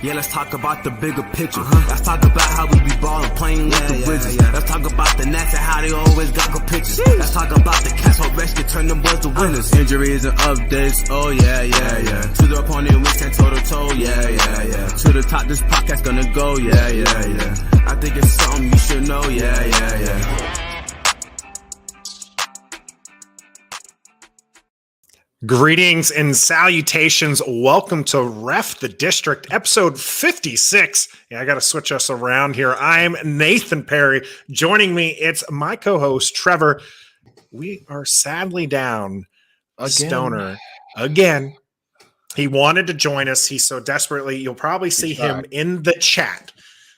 Yeah, let's talk about the bigger picture. Let's talk about how we be ballin', playing with the Wizards. Let's talk about the Nats and how they always got good pictures. Let's talk about the Cats, how Rex can turn them boys to winners. Injuries and updates, oh yeah. To the opponent, we stand toe to toe, yeah. To the top, this podcast gonna go, yeah. I think it's something you should know, yeah. Greetings and salutations. Welcome to Ref the District, episode 56. Yeah, I got to switch us around here. I'm Nathan Perry. Joining me, it's my co-host, Trevor. We are sadly down. Stoner again. He wanted to join us. He so desperately, you'll probably see him in the chat.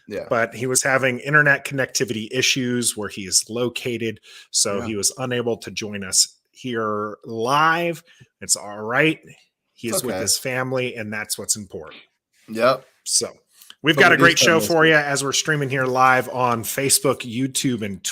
Yeah. But he was having internet connectivity issues where he is located. So he was unable to join us here live. It's all right. He is with his family, and that's what's important. Yep. So we've got a great show for you as we're streaming here live on Facebook, YouTube, and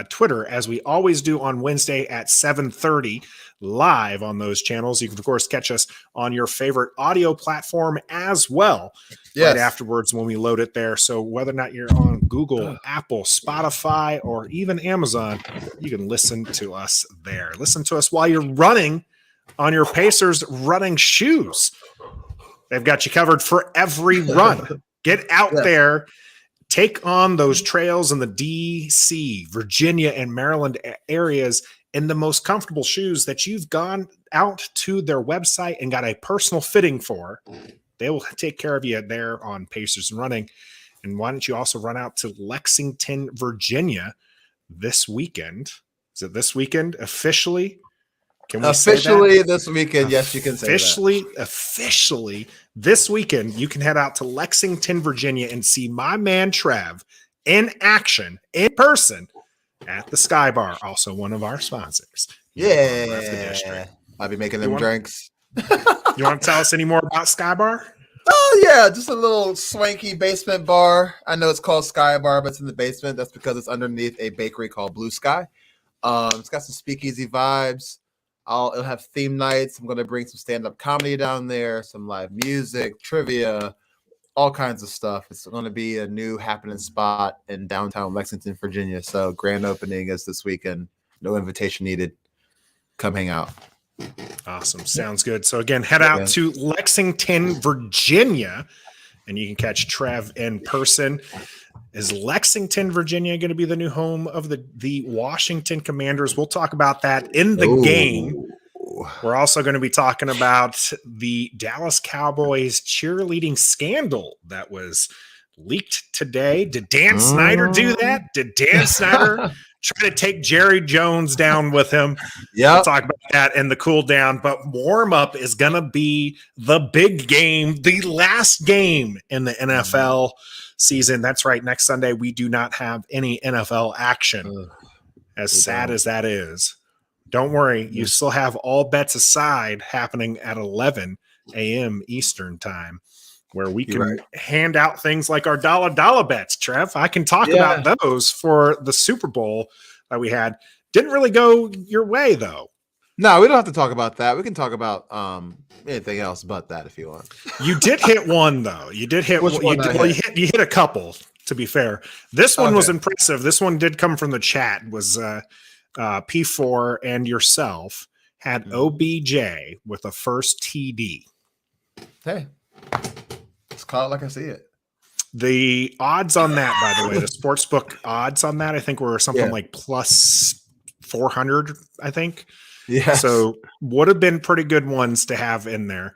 Twitter, as we always do on Wednesday at 7:30 live on those channels. You can, of course, catch us on your favorite audio platform as well right afterwards when we load it there. So whether or not you're on Google, Apple, Spotify, or even Amazon, you can listen to us there. Listen to us while you're running on your Pacers running shoes. They've got you covered for every run. Get out there, take on those trails in the DC, Virginia, and Maryland areas in the most comfortable shoes that you've gone out to their website and got a personal fitting for. They will take care of you there on Pacers and Running. And why don't you also run out to Lexington, Virginia this weekend? Is it this weekend officially? Can we officially this weekend? Yes, you can say that. Officially this weekend, you can head out to Lexington, Virginia and see my man Trev in action, in person, at the Sky Bar, also one of our sponsors. Yeah. I'll be making them drinks. You want to tell us any more about Sky Bar? Oh, yeah, just a little swanky basement bar. I know it's called Sky Bar, but it's in the basement. That's because it's underneath a bakery called Blue Sky. It's got some speakeasy vibes. It'll have theme nights. I'm going to bring some stand-up comedy down there, some live music, trivia, all kinds of stuff. It's going to be a new happening spot in downtown Lexington, Virginia. So grand opening is this weekend. No invitation needed. Come hang out. Awesome. Sounds good. So again, head out to Lexington, Virginia, and you can catch Trev in person. Is Lexington, Virginia going to be the new home of the Washington Commanders? We'll talk about that in the game. We're also going to be talking about the Dallas Cowboys cheerleading scandal that was leaked today. Did Dan Snyder do that? Did Dan Snyder try to take Jerry Jones down with him? Yeah, we'll talk about that in the cool down. But warm up is going to be the big game, the last game in the NFL season. That's right. Next Sunday, we do not have any NFL action. As sad as that is, don't worry. You still have All Bets Aside happening at 11 a.m. Eastern time, where we can hand out things like our dollar bets, Trev. I can talk about those for the Super Bowl that we had. Didn't really go your way, though. No, we don't have to talk about that. We can talk about anything else but that if you want. You did hit one, though. You did hit one. You hit a couple, to be fair. This one was impressive. This one did come from the chat. It was P4 and yourself had OBJ with a first TD. Hey. Let's call it like I see it. The odds on that, by the way, the sportsbook odds on that, I think were something like plus 400, I think. Yeah. So would have been pretty good ones to have in there.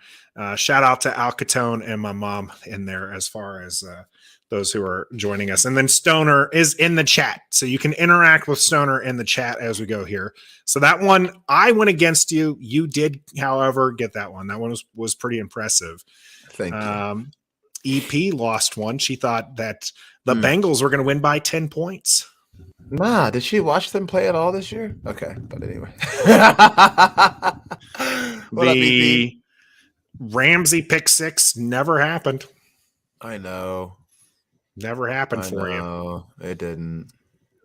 Shout out to Al Capone and my mom in there as far as those who are joining us. And then Stoner is in the chat. So you can interact with Stoner in the chat as we go here. So that one, I went against you. You did, however, get that one. That one was pretty impressive. Thank you. EP lost one. She thought that the Bengals were going to win by 10 points. Nah, did she watch them play at all this year? Okay, but anyway. The Ramsey pick six never happened. I know. Never happened for you. It didn't.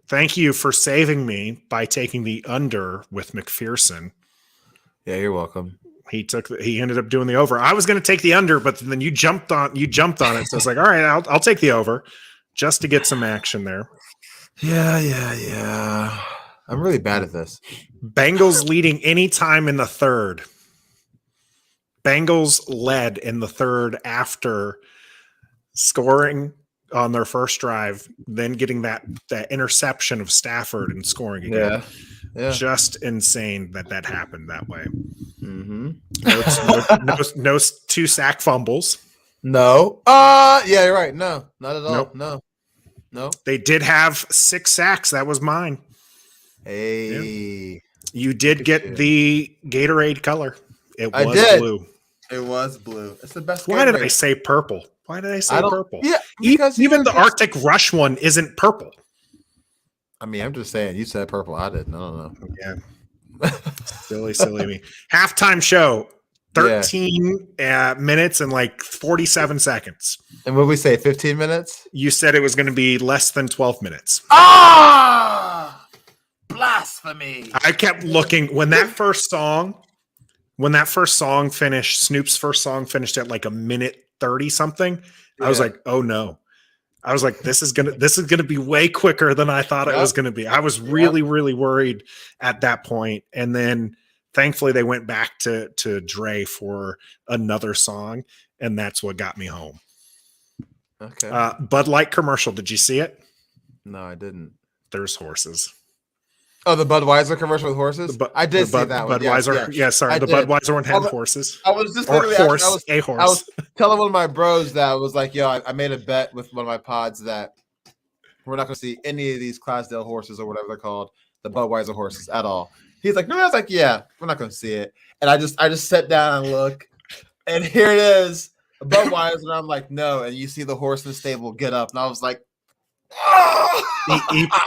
Thank you for saving me by taking the under with McPherson. Yeah, you're welcome. he ended up doing the over. I was going to take the under, but then you jumped on it. So it's like, all right, I'll take the over just to get some action there. Yeah. I'm really bad at this. Bengals leading anytime in the third. Bengals led in the third after scoring on their first drive, then getting that interception of Stafford and scoring again. Yeah. Just insane that happened that way. Mm-hmm. No 2 sack fumbles. No. Yeah, you're right. No, not at all. Nope. No. They did have 6 sacks. That was mine. Hey. Yeah. You did get the Gatorade color. It was blue. It was blue. It's the best. Why did I say purple? Why did I say purple? Yeah, even the Arctic Rush one isn't purple. I mean, I'm just saying. You said purple. I didn't. I don't know. Yeah. silly me. Halftime show. 13 minutes and like 47 seconds. And what did we say? 15 minutes? You said it was going to be less than 12 minutes. Ah! Blasphemy. I kept looking when that first song finished, Snoop's first song finished at like a minute 30 something. I was like, oh no. I was like, this is gonna be way quicker than I thought it was gonna be. I was really worried at that point. And then thankfully they went back to Dre for another song, and that's what got me home. Okay. Bud Light commercial. Did you see it? No, I didn't. There's horses. Oh, the Budweiser commercial with horses? I did see that one. Budweiser. Yeah, sorry. The Budweiser one had horses. I was just literally a horse. I was telling one of my bros that I was like, yo, I made a bet with one of my pods that we're not going to see any of these Clydesdale horses or whatever they're called, the Budweiser horses at all. He's like, no, I was like, yeah, we're not going to see it. And I just sat down and look, and here it is, a Budweiser, and I'm like, no. And you see the horse in the stable get up, and I was like,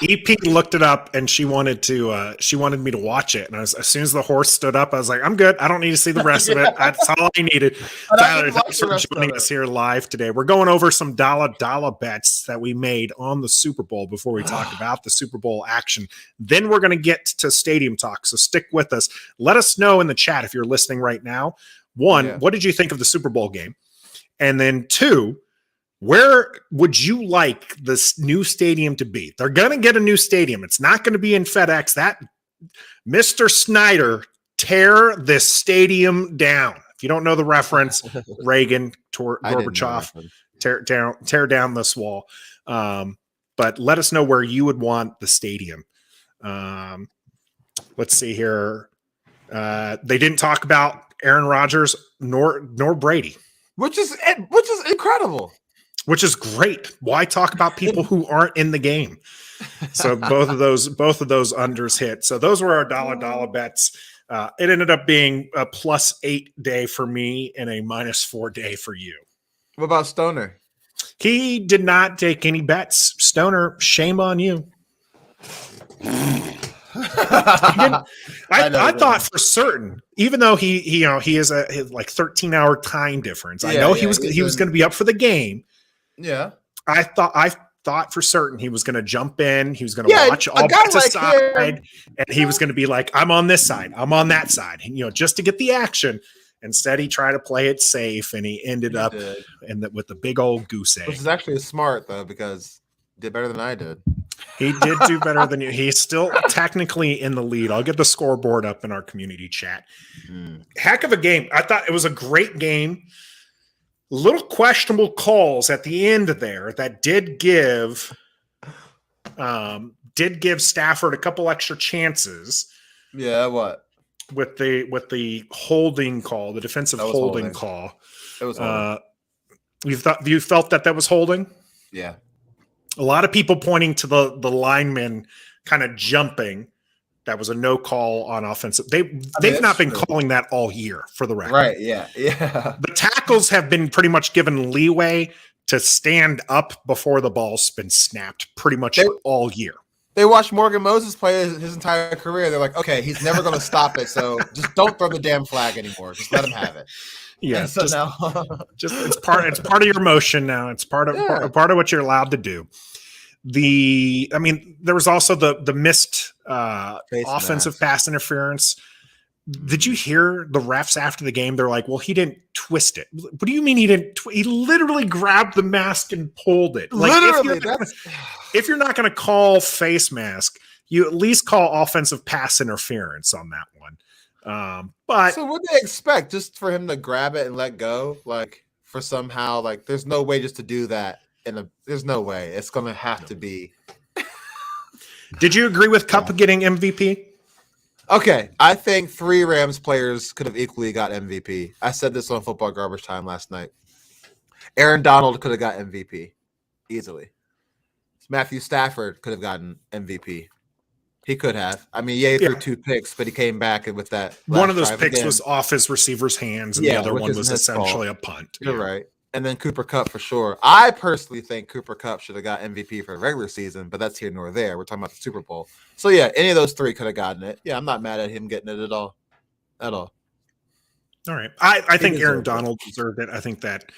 EP looked it up, and she wanted me to watch it. And as soon as the horse stood up, I was like, I'm good. I don't need to see the rest of it. That's all I needed. Tyler, thanks for joining us here live today. We're going over some dollar bets that we made on the Super Bowl before we talk about the Super Bowl action. Then we're going to get to stadium talk. So stick with us. Let us know in the chat if you're listening right now. 1, what did you think of the Super Bowl game? And then 2, where would you like this new stadium to be? They're going to get a new stadium. It's not going to be in FedEx. That Mr. Snyder, tear this stadium down. If you don't know the reference, Reagan, Gorbachev, tear down this wall. But let us know where you would want the stadium. Let's see here. They didn't talk about Aaron Rodgers nor Brady, which is incredible. Which is great. Why talk about people who aren't in the game? So both of those unders hit. So those were our dollar bets. It ended up being a +8 day for me and a -4 day for you. What about Stoner? He did not take any bets. Stoner, shame on you. I thought for certain, even though he is a like 13-hour time difference. I know he was going to be up for the game. Yeah, I thought for certain he was going to jump in. He was going to watch all bets aside, and he was going to be like, "I'm on this side, I'm on that side," and, just to get the action. Instead, he tried to play it safe, and he ended up with the big old goose egg. Which is actually smart though, because he did better than I did. He did do better than you. He's still technically in the lead. I'll get the scoreboard up in our community chat. Heck of a game. I thought it was a great game. Little questionable calls at the end there that did give Stafford a couple extra chances. Yeah, what? With the holding call, the defensive holding call. It was holding. You felt that was holding? Yeah. A lot of people pointing to the linemen kind of jumping. That was a no call on offensive. They've not been calling that all year, for the record. Right, yeah. The tackles have been pretty much given leeway to stand up before the ball's been snapped pretty much all year. They watched Morgan Moses play his entire career. They're like, okay, he's never going to stop it, so just don't throw the damn flag anymore. Just let him have it. Yeah, so now it's part of your motion now. It's part of what you're allowed to do. There was also the missed offensive pass interference. Did you hear the refs after the game? They're like, well, he didn't twist it. What do you mean he didn't? He literally grabbed the mask and pulled it. Like, Literally, if you're not going to call face mask, you at least call offensive pass interference on that one. But so what do they expect? Just for him to grab it and let go? Like, for somehow, like, there's no way just to do that. There's no way. It's going to have to be. Did you agree with Kupp getting MVP? Okay, I think 3 Rams players could have equally got MVP. I said this on Football Garbage Time last night. Aaron Donald could have got MVP easily. Matthew Stafford could have gotten MVP. He could have. I mean, he threw 2 picks, but he came back with that. One of those picks was off his receiver's hands, and the other one was essentially a punt. You're right. And then Cooper Kupp for sure. I personally think Cooper Kupp should have got MVP for the regular season, but that's here nor there. We're talking about the Super Bowl. So, yeah, any of those 3 could have gotten it. Yeah, I'm not mad at him getting it at all. All right. I think Aaron Donald deserved it. I think that,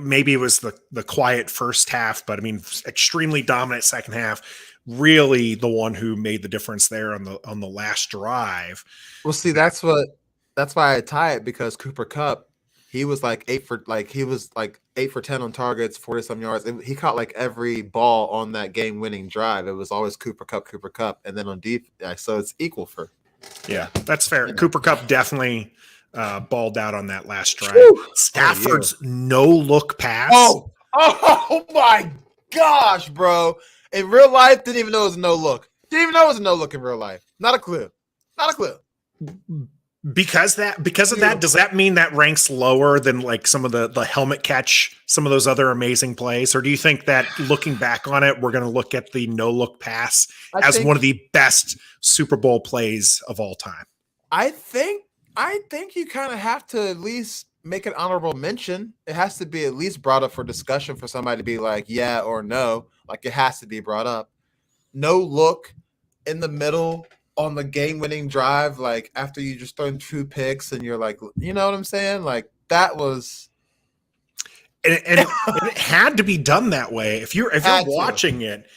maybe it was the quiet first half, but I mean, extremely dominant second half. Really, the one who made the difference there on the last drive. Well, see, that's why I tie it, because Cooper Kupp, he was like 8 for 10 on targets, 40-some yards. He caught like every ball on that game-winning drive. It was always Cooper Kupp, and then on deep, so it's equal for. Yeah, that's fair. Cooper Kupp definitely balled out on that last drive. Whew. Stafford's no-look pass. Oh my gosh, bro! In real life, didn't even know it was a no look. Didn't even know it was a no look in real life. Not a clue. Because of that, does that mean that ranks lower than like some of the helmet catch, some of those other amazing plays? Or do you think that looking back on it, we're going to look at the no-look pass as one of the best Super Bowl plays of all time? I think you kind of have to at least make an honorable mention. It has to be at least brought up for discussion for somebody to be like, yeah or no. Like, it has to be brought up. No look in the middle on the game-winning drive, like after you just thrown 2 picks, and you're like, you know what I'm saying? Like, that was, and it had to be done that way. If you're watching it,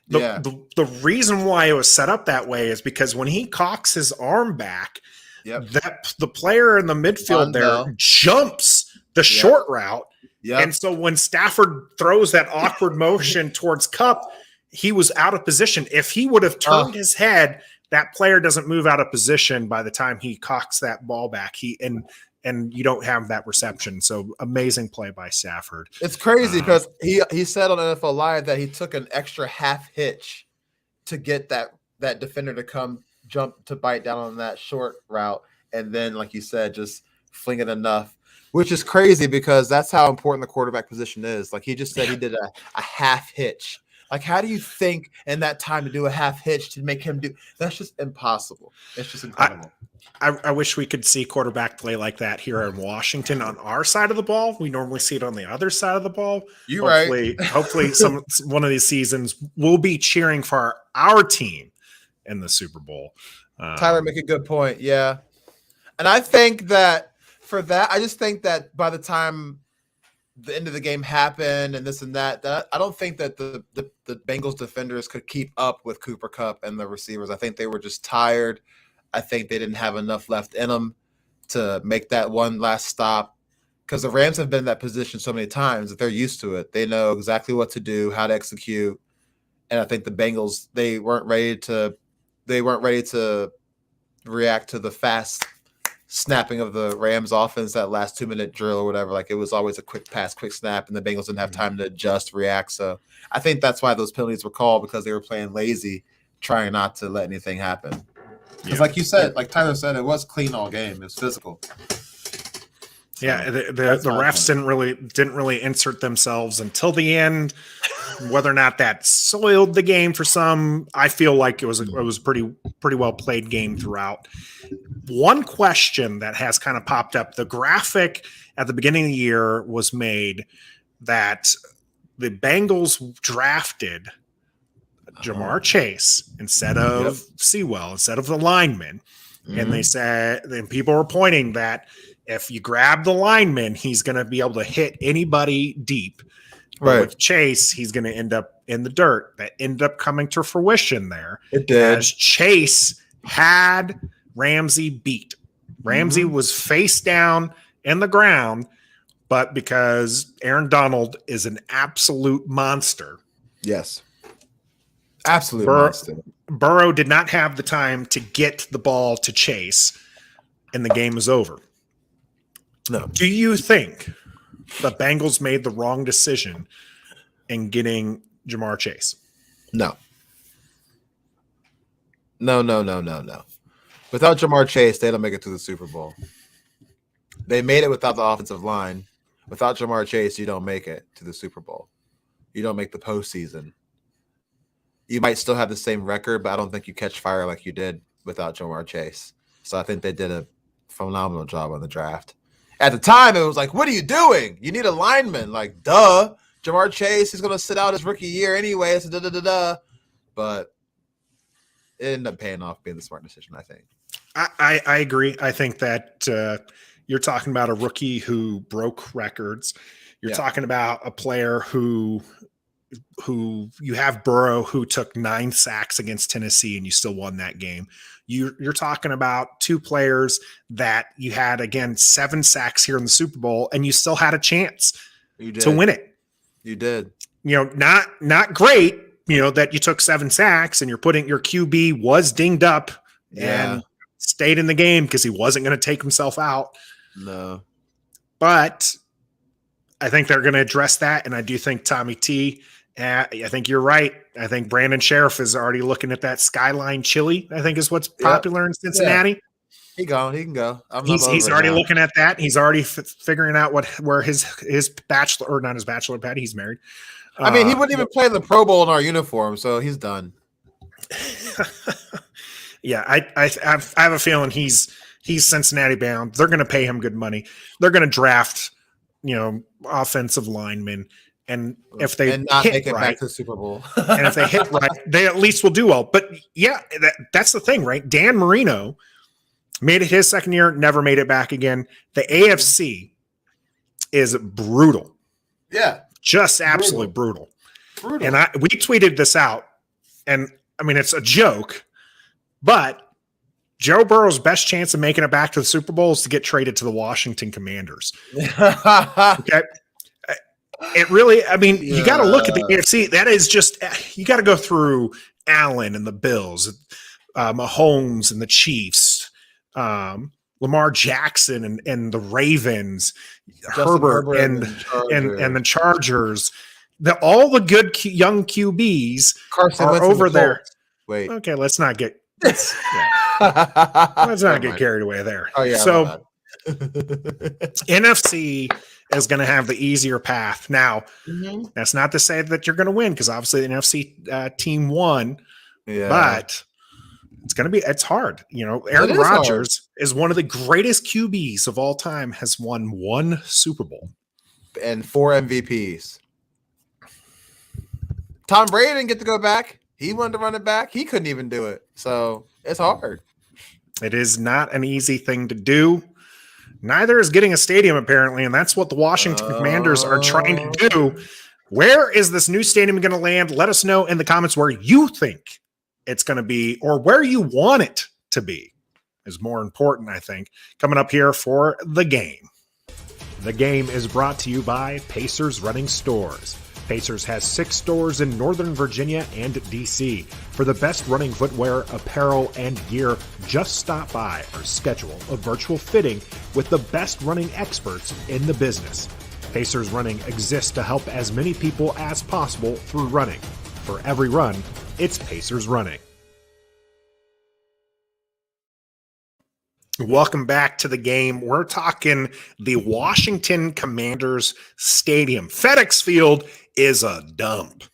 the reason why it was set up that way is because when he cocks his arm back, that the player in the midfield there jumps the short route. And so when Stafford throws that awkward motion towards Kupp, he was out of position. If he would have turned his head, that player doesn't move out of position by the time he cocks that ball back. And you don't have that reception. So amazing play by Stafford. It's crazy because he said on NFL Live that he took an extra half hitch to get that defender to come jump to bite down on that short route. And then, like you said, just fling it enough, which is crazy because that's how important the quarterback position is. Like, he just said he did a half hitch. Like, how do you think in that time to do a half hitch to make him do? That's just impossible. It's just incredible. I wish we could see quarterback play like that here in Washington on our side of the ball. We normally see it on the other side of the ball. Hopefully one of these seasons we'll be cheering for our team in the Super Bowl. Tyler, make a good point. Yeah. And I think that for that, I just think that by the time the end of the game happened and this and that I don't think that the Bengals defenders could keep up with Cooper Kupp and the receivers. I think they were just tired. I think they didn't have enough left in them to make that one last stop, because the Rams have been in that position so many times that they're used to it. They know exactly what to do, how to execute. And I think the Bengals, they weren't ready to react to the fast snapping of the Rams offense, that last 2-minute drill or whatever. Like, it was always a quick pass, quick snap, and the Bengals didn't have time to adjust, react. So I think that's why those penalties were called, because they were playing lazy, trying not to let anything happen. Because like you said, like Tyler said, it was clean all game. It was physical. Yeah, the refs didn't really insert themselves until the end. Whether or not that soiled the game for some, I feel like it was a pretty well played game throughout. One question that has kind of popped up: the graphic at the beginning of the year was made that the Bengals drafted Jamar Chase instead of Sewell, instead of the lineman, and they said, then people were pointing that if you grab the lineman, he's going to be able to hit anybody deep. But with Chase, he's going to end up in the dirt. That ended up coming to fruition there. It did. As Chase had Ramsey beat. Ramsey was face down in the ground, but because Aaron Donald is an absolute monster. Yes. Absolute monster. Burrow did not have the time to get the ball to Chase, and the game was over. No. Do you think the Bengals made the wrong decision in getting Jamar Chase? No. No. Without Jamar Chase, they don't make it to the Super Bowl. They made it without the offensive line. Without Jamar Chase, you don't make it to the Super Bowl. You don't make the postseason. You might still have the same record, but I don't think you catch fire like you did without Jamar Chase. So I think they did a phenomenal job on the draft. At the time, it was like, what are you doing? You need a lineman. Like, duh. Jamar Chase, he's going to sit out his rookie year anyway. So da-da-da-da. But it ended up paying off being the smart decision, I think. I agree. I think that you're talking about a rookie who broke records. You're talking about a player who you have Burrow, who took 9 sacks against Tennessee and you still won that game. You're talking about 2 players that you had, again, 7 sacks here in the Super Bowl, and you still had a chance to win it. You did. Not great, that you took 7 sacks and your QB was dinged up and stayed in the game because he wasn't going to take himself out. No. But I think they're going to address that, and I do think Tommy T, I think you're right. I think Brandon Sheriff is already looking at that Skyline chili, I think is what's popular in Cincinnati. Yeah. He can go. He's already looking at that. He's already figuring out where his bachelor, or not his bachelor pad, he's married. I mean, he wouldn't even play in the Pro Bowl in our uniform, so he's done. Yeah, I have a feeling he's Cincinnati bound. They're going to pay him good money. They're going to draft, offensive linemen. And if they not hit make it right, back to the Super Bowl, and if they hit right, they at least will do well. But yeah, that's the thing, right? Dan Marino made it his second year, never made it back again. The AFC is brutal. Yeah, just absolutely brutal. And we tweeted this out, and I mean it's a joke, but Joe Burrow's best chance of making it back to the Super Bowl is to get traded to the Washington Commanders. Okay. It really, I mean, you got to look at the AFC. That is just, you got to go through Allen and the Bills, Mahomes and the Chiefs, Lamar Jackson and the Ravens, Herbert and the Chargers. All the good young QBs are over there. Wait. Okay, let's not get let's not get carried away there. Oh yeah. So NFC is going to have the easier path. Now, that's not to say that you're going to win, because obviously the NFC team won. Yeah. But it's hard. Aaron Rodgers is one of the greatest QBs of all time, has won 1 Super Bowl and 4 MVPs. Tom Brady didn't get to go back. He wanted to run it back. He couldn't even do it. So it's hard. It is not an easy thing to do. Neither is getting a stadium, apparently, and that's what the Washington Commanders are trying to do. Where is this new stadium going to land? Let us know in the comments where you think it's going to be, or where you want it to be is more important, I think. Coming up here for The Game. The Game is brought to you by Pacers Running Stores. Pacers has 6 stores in Northern Virginia and DC. For the best running footwear, apparel, and gear, just stop by or schedule a virtual fitting with the best running experts in the business. Pacers Running exists to help as many people as possible through running. For every run, it's Pacers Running. Welcome back to The Game. We're talking the Washington Commanders Stadium. FedEx Field is a dump.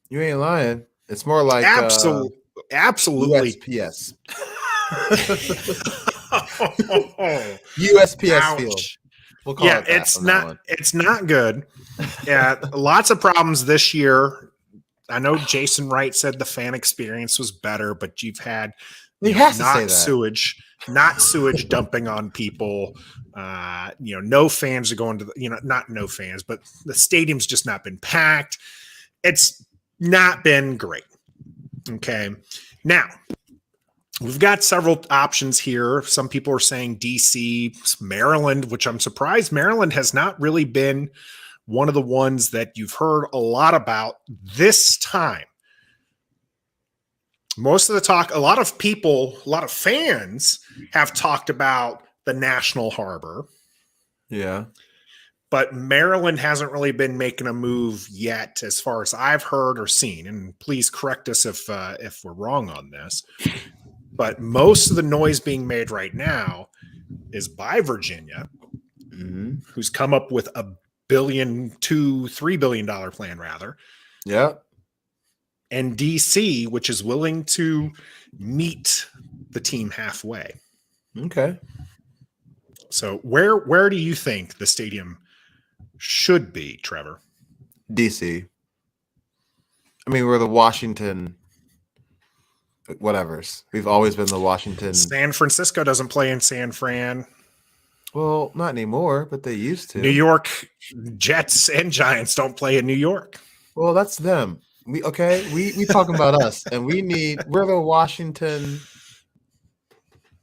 You ain't lying. It's more like absolutely USPS. USPS Ouch. Field. We'll call it that it's not good. Yeah, lots of problems this year. I know Jason Wright said the fan experience was better, but you've had not sewage dumping on people. No fans are going to not no fans, but the stadium's just not been packed. It's not been great. Okay. Now, We've got several options here. Some people are saying DC, Maryland, which I'm surprised Maryland has not really been one of the ones that you've heard a lot about this time. Most of the talk, a lot of people, a lot of fans have talked about the National Harbor. Yeah. But Maryland hasn't really been making a move yet, as far as I've heard or seen. And please correct us if we're wrong on this. But most of the noise being made right now is by Virginia, who's come up with a $3 billion plan rather. Yeah. And DC, which is willing to meet the team halfway. Okay. So where do you think the stadium should be, Trevor? DC. I mean, we're the Washington whatevers. We've always been the Washington. San Francisco doesn't play in San Fran. Well, not anymore, but they used to. New York Jets and Giants don't play in New York. Well, that's them. We talking about us, and we're the Washington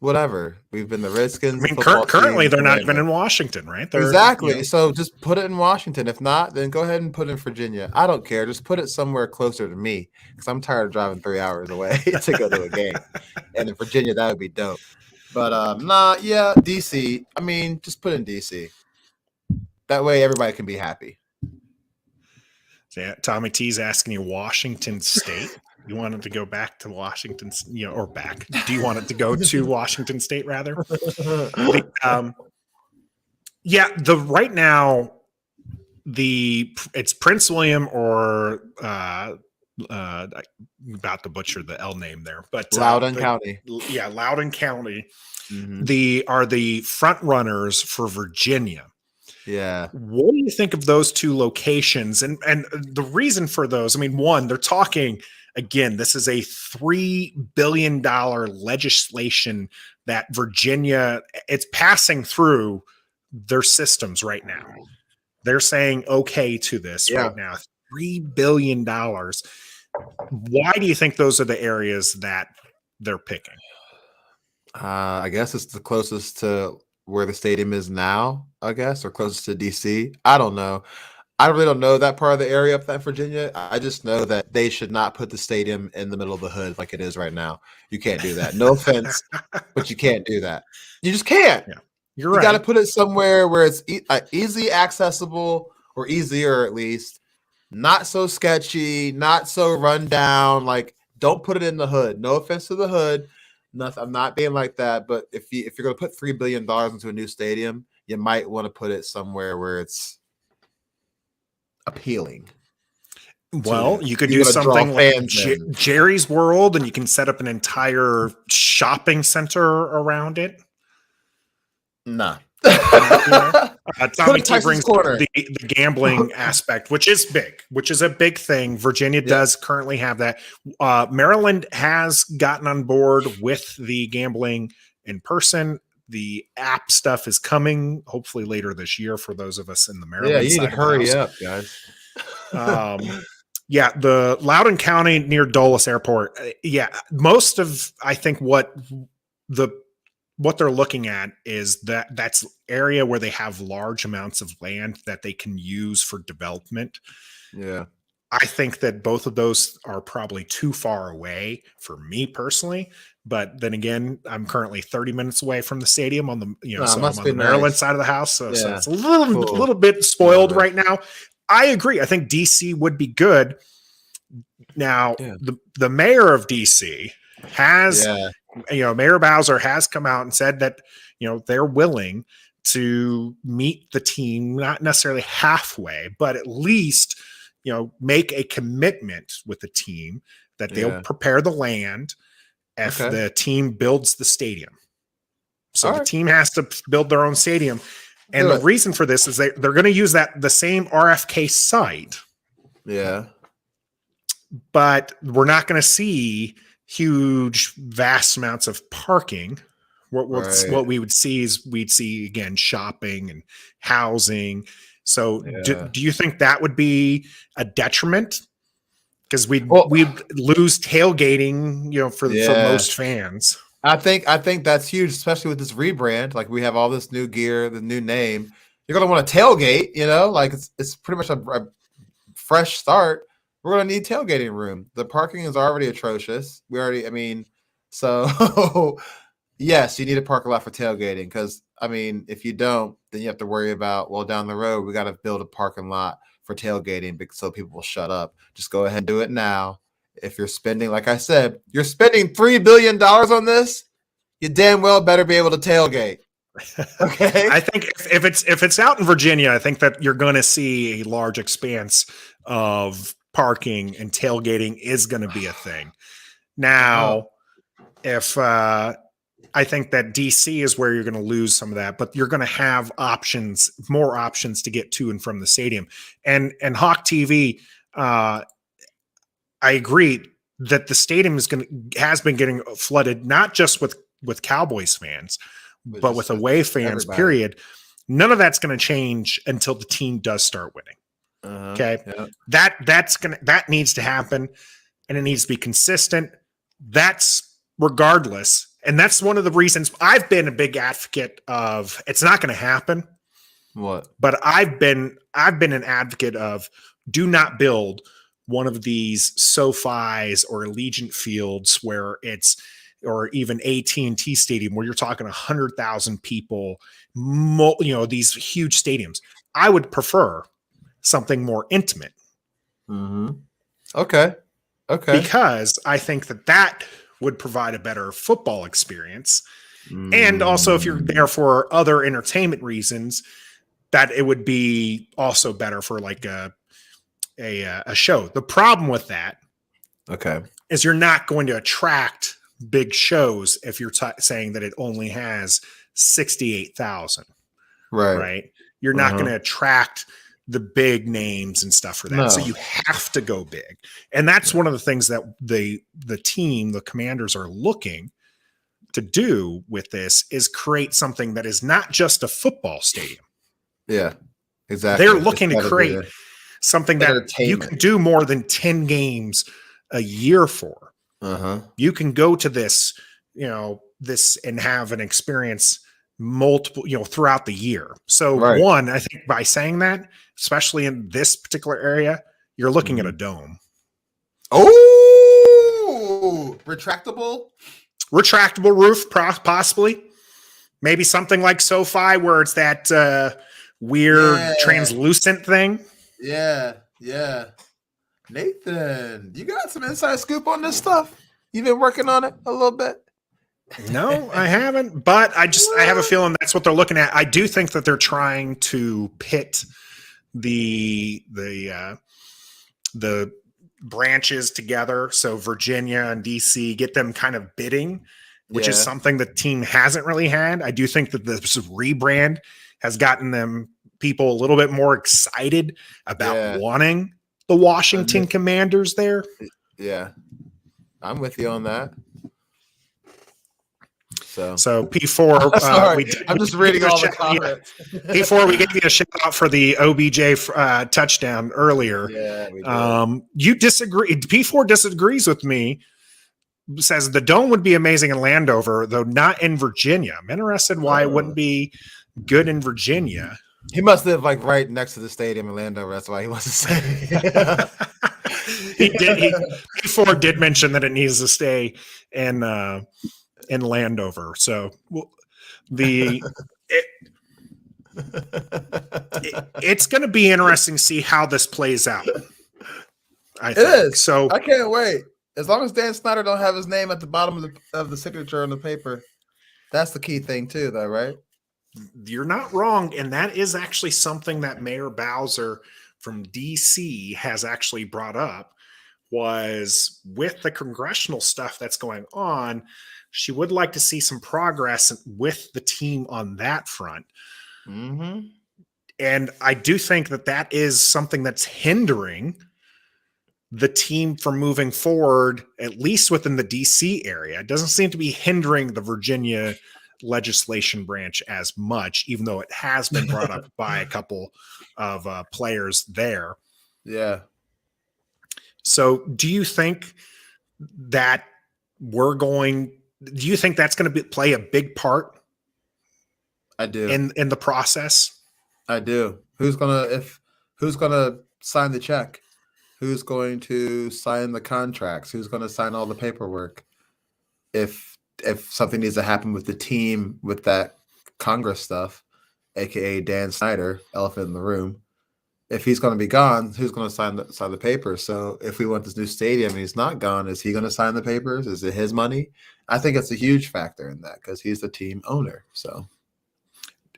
whatever. We've been the Redskins. I mean, currently they're not even in Washington, right? Exactly. So just put it in Washington. If not, then go ahead and put it in Virginia. I don't care. Just put it somewhere closer to me because I'm tired of driving 3 hours away to go to a game. And in Virginia, that would be dope. But DC. I mean, just put it in DC. That way, everybody can be happy. Yeah, Tommy T's asking you Washington State. You want it to go back to Washington, or back? Do you want it to go to Washington State rather? Right now, it's Prince William or about to butcher the L name there, but Loudoun County. Yeah, Loudoun County. Mm-hmm. Are the front runners for Virginia. Yeah. What do you think of those two locations? And the reason for those, I mean, one, they're talking, again, this is a $3 billion legislation that Virginia, it's passing through their systems right now. They're saying okay to this right now. $3 billion. Why do you think those are the areas that they're picking? I guess it's the closest to where the stadium is now, I guess, or closest to DC. I don't know. I really don't know that part of the area up there in Virginia. I just know that they should not put the stadium in the middle of the hood like it is right now. You can't do that. No offense, but you can't do that. You just can't. Yeah. You got to put it somewhere where it's easy accessible, or easier at least, not so sketchy, not so run down. Like, don't put it in the hood. No offense to the hood. Nothing. I'm not being like that. But if you're going to put $3 billion into a new stadium, you might want to put it somewhere where it's appealing. Well, you could do something like Jerry's World, and you can set up an entire shopping center around it. Nah. Tommy T brings the gambling aspect, which is a big thing. Virginia does currently have that. Maryland has gotten on board with the gambling in person. The app stuff is coming hopefully later this year for those of us in the Maryland side. Yeah, you need to hurry up, guys. The Loudoun County near Dulles Airport. Most of, I think, what they're looking at is that's area where they have large amounts of land that they can use for development. Yeah. I think that both of those are probably too far away for me personally. But then again, I'm currently 30 minutes away from the stadium on the, I'm on the Maryland side of the house. So it's a little bit spoiled right now. I agree. I think DC would be good. Now, the mayor of DC has, Mayor Bowser has come out and said that, they're willing to meet the team, not necessarily halfway, but at least, make a commitment with the team that they'll prepare the land if the team builds the stadium. So the team has to build their own stadium. And the reason for this is they're going to use the same RFK site. Yeah. But we're not going to see huge, vast amounts of parking. What we would see is again, shopping and housing. So do you think that would be a detriment because we'd lose tailgating, for most fans. I think that's huge, especially with this rebrand. Like, we have all this new gear, the new name. You're gonna want to tailgate, like it's pretty much a fresh start. We're gonna need tailgating room. The parking is already atrocious. So yes, you need a parking lot for tailgating, because if you don't, then you have to worry about, down the road we got to build a parking lot for tailgating so people will shut up. Just go ahead and do it now. If you're spending, like I said, you're spending $3 billion on this, you damn well better be able to tailgate. Okay. I think if it's out in Virginia, I think that you're going to see a large expanse of parking, and tailgating is going to be a thing. Now, if I think that DC is where you're going to lose some of that, but you're going to have more options to get to and from the stadium. And Hawk TV, I agree that the stadium has been getting flooded, not just with Cowboys fans, but with away fans, period. None of that's going to change until the team does start winning. Okay. Yeah. That needs to happen, and it needs to be consistent. That's regardless. And that's one of the reasons I've been a big advocate of, it's not going to happen. What? But I've been an advocate of, do not build one of these SoFis or Allegiant Fields or even AT&T Stadium where you're talking 100,000 people, these huge stadiums. I would prefer something more intimate. Mm-hmm. Okay. Because I think that would provide a better football experience. And also, if you're there for other entertainment reasons, that it would be also better for like a show. The problem with that is you're not going to attract big shows if you're saying that it only has 68,000. Right. You're not going to attract the big names and stuff for that. No. So you have to go big. And that's one of the things that the team, the Commanders, are looking to do with this, is create something that is not just a football stadium. Yeah, exactly. They're looking to create something that you can do more than 10 games a year for. You can go to this, and have an experience multiple, throughout the year. So one, I think by saying that, especially in this particular area, you're looking at a dome. Oh, retractable roof, possibly. Maybe something like SoFi where it's that weird translucent thing. Yeah. Nathan, you got some inside scoop on this stuff? You've been working on it a little bit? No, I haven't, but I have a feeling that's what they're looking at. I do think that they're trying to pit the branches together. So Virginia and DC, get them kind of bidding, which is something the team hasn't really had. I do think that this rebrand has gotten people a little bit more excited about wanting the Washington Commanders there. Yeah, I'm with you on that. So P4, I'm just reading all the comments. P4, we gave you a shout out for the OBJ touchdown earlier. Yeah, we did. You disagree. P4 disagrees with me. Says the dome would be amazing in Landover, though not in Virginia. I'm interested why it wouldn't be good in Virginia. He must live like right next to the stadium in Landover. That's why he wants to say. P4 did mention that it needs to stay in Landover. So it's going to be interesting to see how this plays out. I think. It is. So I can't wait. As long as Dan Snyder don't have his name at the bottom of the signature on the paper, that's the key thing too, though, right? You're not wrong, and that is actually something that Mayor Bowser from DC has actually brought up. Was with the congressional stuff that's going on, she would like to see some progress with the team on that front. Mm-hmm. And I do think that is something that's hindering the team from moving forward, at least within the DC area. It doesn't seem to be hindering the Virginia legislation branch as much, even though it has been brought up by a couple of players there. Yeah. So do you think that do you think that's going to play a big part I do. in the process? I do. Who's gonna sign the check? Who's going to sign the contracts? Who's going to sign all the paperwork? If something needs to happen with the team with that Congress stuff, aka Dan Snyder, elephant in the room, if he's going to be gone, who's going to sign the papers? So if we want this new stadium and he's not gone, is he going to sign the papers? Is it his money? I think it's a huge factor in that because he's the team owner. So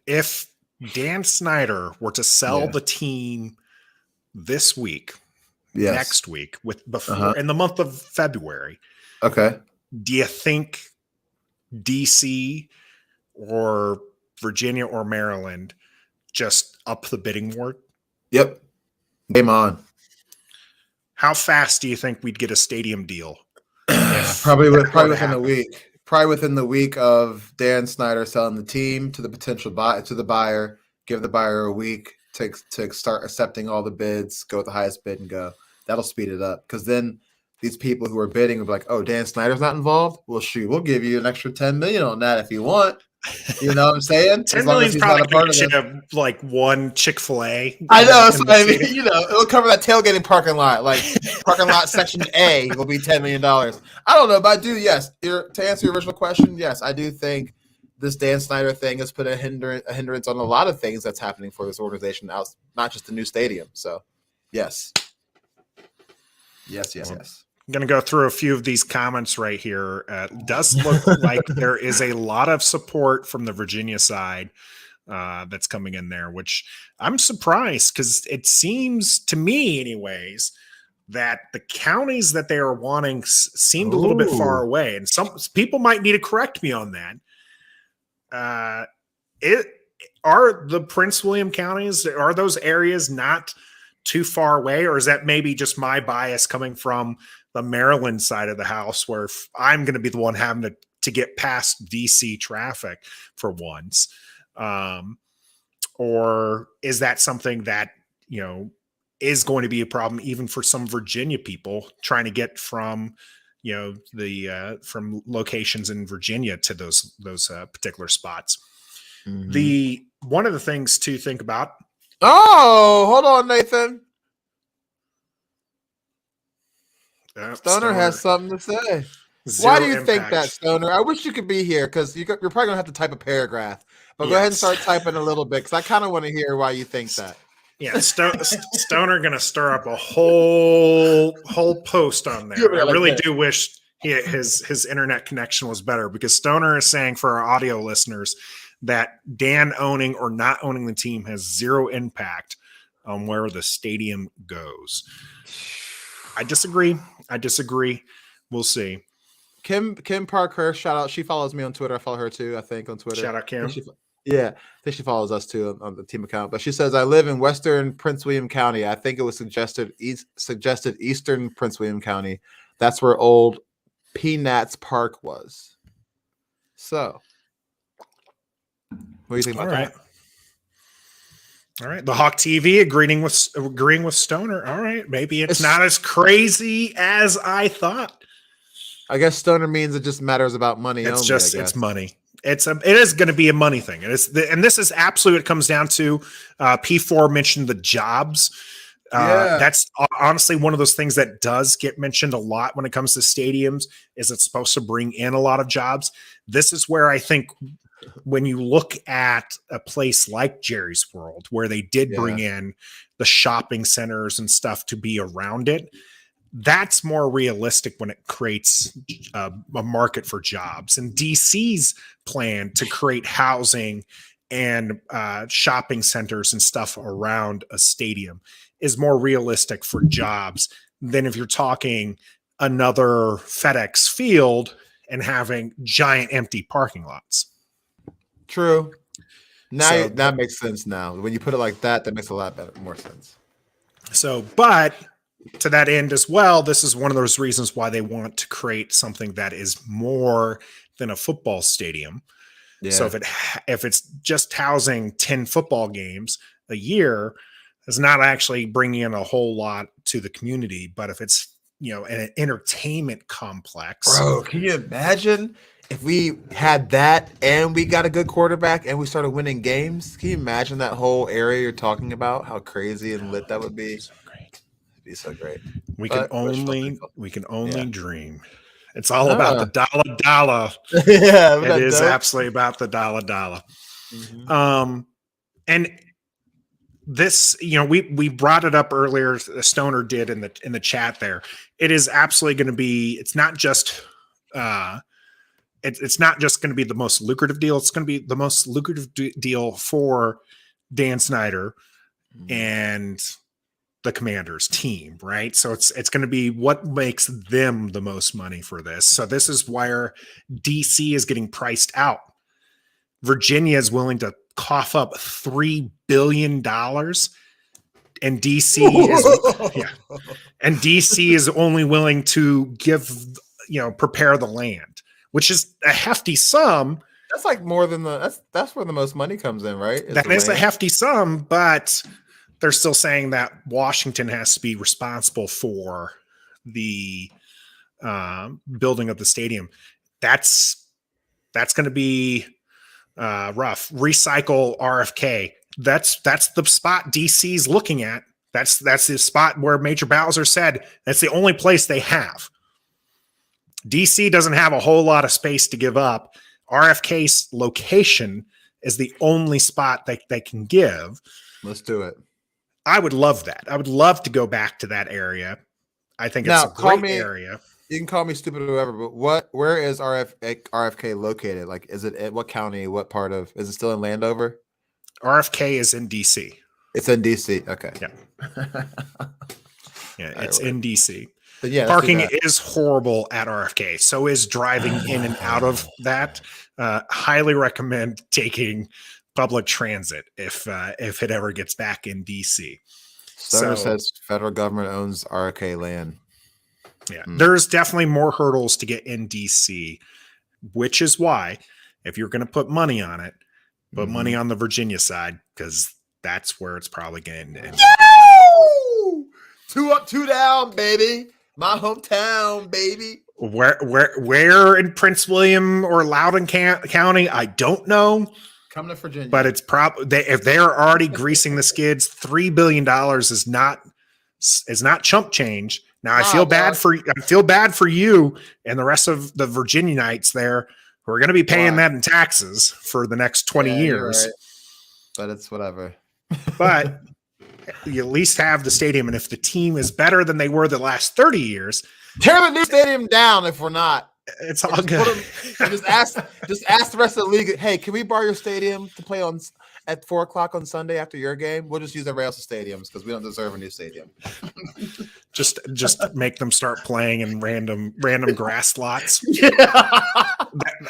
if Dan Snyder were to sell the team this week, next week, in the month of February, okay, do you think DC or Virginia or Maryland just up the bidding war? Yep. Game on. How fast do you think we'd get a stadium deal? Probably within a week. Probably within the week of Dan Snyder selling the team to the potential buyer. Give the buyer a week to start accepting all the bids. Go with the highest bid and go. That'll speed it up because then these people who are bidding will be like, "Oh, Dan Snyder's not involved. Well, shoot, we'll give you an extra $10 million on that if you want." You know what I'm saying? $10 million is probably going to get like one Chick-fil-A. I know. So I mean, it'll cover that tailgating parking lot. Like parking lot section A will be $10 million. I don't know, but I do. Yes, to answer your original question, yes, I do think this Dan Snyder thing has put a hindrance on a lot of things that's happening for this organization. Not just the new stadium. So, yes. I'm going to go through a few of these comments right here. Does look like there is a lot of support from the Virginia side that's coming in there, which I'm surprised because it seems to me anyways that the counties that they are wanting seemed a little bit far away. And some people might need to correct me on that. Are the Prince William counties, are those areas not too far away? Or is that maybe just my bias coming from the Maryland side of the house where I'm going to be the one having to get past DC traffic for once? Or is that something that, is going to be a problem even for some Virginia people trying to get from, from locations in Virginia to those particular spots? Mm-hmm. One of the things to think about. Oh, hold on, Nathan. Stoner has something to say. Why do you think that, Stoner? I wish you could be here because you're probably going to have to type a paragraph. But go ahead and start typing a little bit because I kind of want to hear why you think that. Yeah, Stoner going to stir up a whole post on there. I really do wish his internet connection was better because Stoner is saying for our audio listeners that Dan owning or not owning the team has zero impact on where the stadium goes. I disagree. We'll see. Kim Parker, shout out. She follows me on Twitter. I follow her too, I think, on Twitter. Shout out, Kim. I think she follows us too on the team account. But she says, I live in Western Prince William County. I think it was suggested Eastern Prince William County. That's where old Peanuts Park was. So, what do you think about that? All right. The Hawk TV agreeing with Stoner. All right. Maybe it's not as crazy as I thought. I guess Stoner means it just matters about money. It's money. It is going to be a money thing. And this is absolutely what it comes down to. P4 mentioned the jobs. That's honestly one of those things that does get mentioned a lot when it comes to stadiums is it's supposed to bring in a lot of jobs. This is where I think when you look at a place like Jerry's World, where they did bring in the shopping centers and stuff to be around it, that's more realistic when it creates a market for jobs. And DC's plan to create housing and shopping centers and stuff around a stadium is more realistic for jobs than if you're talking another FedEx Field and having giant empty parking lots. True. That makes sense now. When you put it like that makes a lot more sense. So, but to that end as well, this is one of those reasons why they want to create something that is more than a football stadium. Yeah. So if it's just housing 10 football games a year, it's not actually bringing in a whole lot to the community. But if it's an entertainment complex. Bro, can you imagine if we had that and we got a good quarterback and we started winning games? Can you imagine that whole area you're talking about? How crazy and lit that would be. So great. It'd be so great. We But can only Yeah. dream. It's all about the dollar. Yeah, It is absolutely about the dollar. Mm-hmm. And this, we brought it up earlier. Stoner did in the chat there. It is absolutely going to be. It's not just. It's not just going to be the most lucrative deal. It's going to be the most lucrative deal for Dan Snyder and the Commanders team, right? So it's going to be what makes them the most money for this. So this is where DC is getting priced out. Virginia is willing to cough up $3 billion, and DC is only willing to prepare the land, which is a hefty sum. That's like more than that's where the most money comes in, right? That is a hefty sum, but they're still saying that Washington has to be responsible for the building of the stadium. That's going to be rough. Recycle RFK. That's the spot DC's looking at. That's the spot where Major Bowser said that's the only place they have. DC doesn't have a whole lot of space to give up. RFK's location is the only spot that they can give. Let's do it. I would love that. I would love to go back to that area. I think it's a great area. You can call me stupid or whatever, but where is RFK located? Like, is it what county? What part of? Is it still in Landover? RFK is in DC. It's in DC. Okay. Yeah. It's in DC. But yeah, parking is horrible at RFK. So is driving in and out of that. Highly recommend taking public transit if it ever gets back in DC. Stoner says federal government owns RFK land. Yeah, there's definitely more hurdles to get in DC, which is why if you're going to put money on it, put money on the Virginia side, because that's where it's probably going to end. 2 up, 2 down, baby. My hometown, baby. Where in Prince William or Loudoun County, I don't know. Coming to Virginia, but it's probably if they're already greasing the skids, $3 billion is not chump change. Now I feel bad for you and the rest of the Virginianites there who are going to be paying that in taxes for the next 20 years. Right. But it's whatever. But you at least have the stadium, and if the team is better than they were the last 30 years, tear the new stadium down. If we're not, it's all good. Just ask the rest of the league. Hey, can we borrow your stadium to play at 4:00 on Sunday after your game? We'll just use everybody else's stadiums because we don't deserve a new stadium. just make them start playing in random grass lots. Yeah.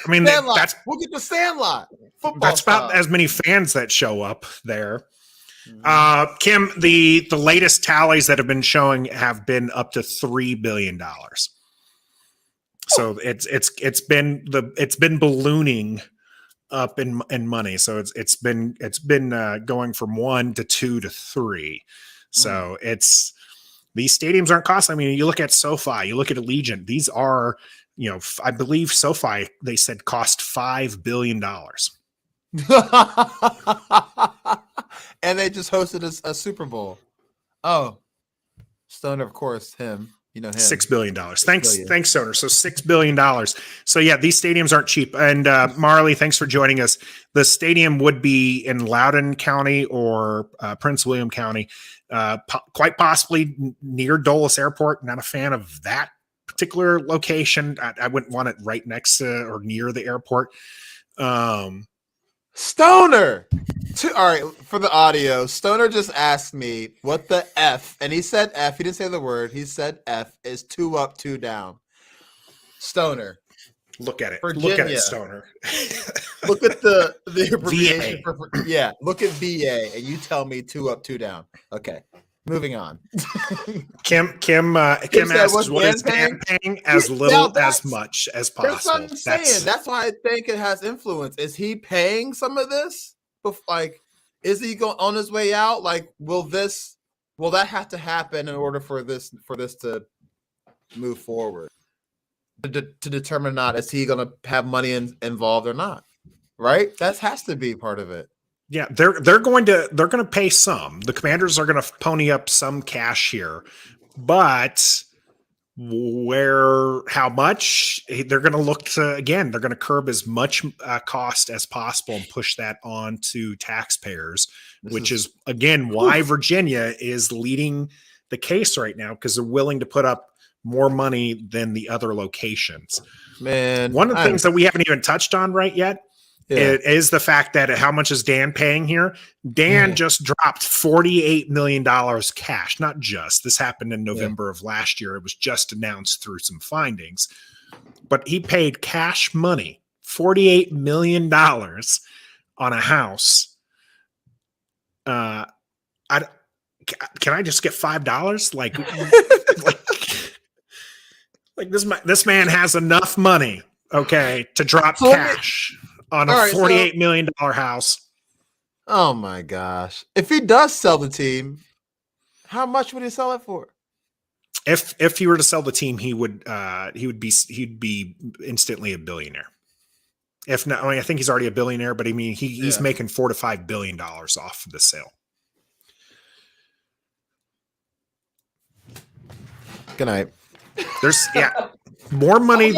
That's we'll get the Sandlot. That's about as many fans that show up there. Kim, the latest tallies that have been showing have been up to $3 billion. So it's been ballooning up in money. So it's been going from 1 to 2 to 3. So these stadiums aren't costly. I mean, you look at SoFi, you look at Allegiant. These are, I believe SoFi, they said cost $5 billion. And they just hosted a Super Bowl. Oh, Stoner, of course, him. You know him. $6 billion. Thanks, Stoner. So $6 billion. So yeah, these stadiums aren't cheap. And Marley, thanks for joining us. The stadium would be in Loudoun County or Prince William County, quite possibly near Dulles Airport. Not a fan of that particular location. I wouldn't want it right next to or near the airport. Stoner. All right, for the audio, Stoner just asked me what the F, and he said F. He didn't say the word. He said F is 2 up, 2 down. Stoner. Look at it. Virginia. Look at it, Stoner. Look at the abbreviation. VA. Look at VA, and you tell me 2 up, 2 down. Okay, moving on. Kim asks, what is Dan paying? As little as much as possible. That's what I'm saying. That's why I think it has influence. Is he paying some of this? Like, is he going on his way out? Like, will that have to happen in order for this to move forward to determine not is he going to have money involved or not, right? That has to be part of it. Yeah, they're going to pay some. The Commanders are going to pony up some cash here, but how much they're going to look to, again, they're going to curb as much cost as possible and push that on to taxpayers, which is again why Virginia is leading the case right now, because they're willing to put up more money than the other locations. Man, one of the things that we haven't even touched on right yet is the fact that how much is Dan paying here? Dan just dropped $48 million cash. Not just. This happened in November of last year. It was just announced through some findings. But he paid cash money, $48 million on a house. Can I just get $5? Like this man has enough money, okay, to drop cash on a $48 million house. Oh my gosh. If he does sell the team, how much would he sell it for? If he were to sell the team, he'd be instantly a billionaire. If not, I think he's already a billionaire, but I mean he's making $4 to $5 billion off of the sale. Good night. There's more money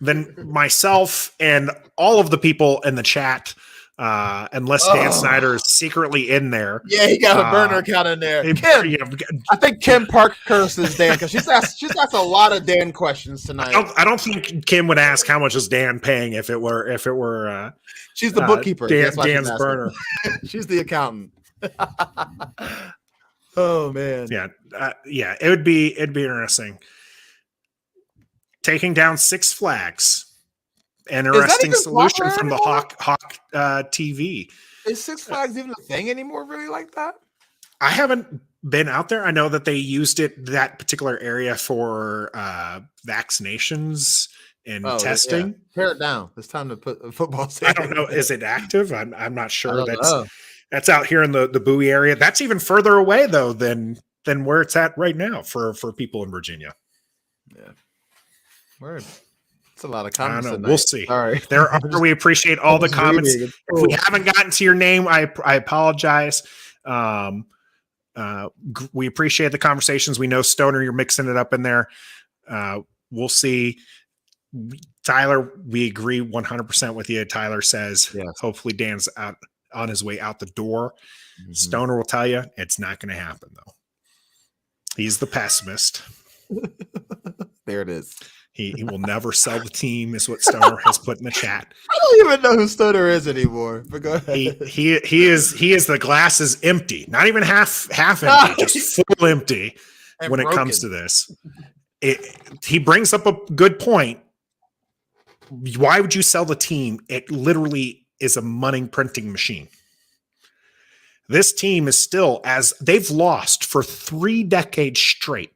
than myself and all of the people in the chat, unless Dan Snyder is secretly in there. Yeah, he got a burner account in there. I think Kim Parkhurst is Dan because she's asked a lot of Dan questions tonight. I don't think Kim would ask how much is Dan paying if it were she's the bookkeeper. Dan's burner. She's the accountant. Oh man. It'd be interesting. Taking down Six Flags. Interesting solution from the Hawk TV. Is Six Flags even a thing anymore, really, like that? I haven't been out there. I know that they used that particular area for vaccinations and testing. Yeah. Tear it down. It's time to put a football stadium. I don't know. Is it active? I'm not sure. That's out here in the Bowie area. That's even further away though than where it's at right now for people in Virginia. Yeah. Word. It's a lot of comments. I don't know. We'll see. All right. We appreciate all the comments. If we haven't gotten to your name, I apologize. We appreciate the conversations. We know Stoner, you're mixing it up in there. We'll see. Tyler, we agree 100% with you. Tyler says, hopefully Dan's out on his way out the door. Mm-hmm. Stoner will tell you it's not going to happen though. He's the pessimist. There it is. He will never sell the team, is what Stoner has put in the chat. I don't even know who Stoner is anymore. But go ahead. He is the glass is empty, not even half empty, just full empty when it comes to this. He brings up a good point. Why would you sell the team? It literally is a money printing machine. This team is still, as they've lost for 3 decades straight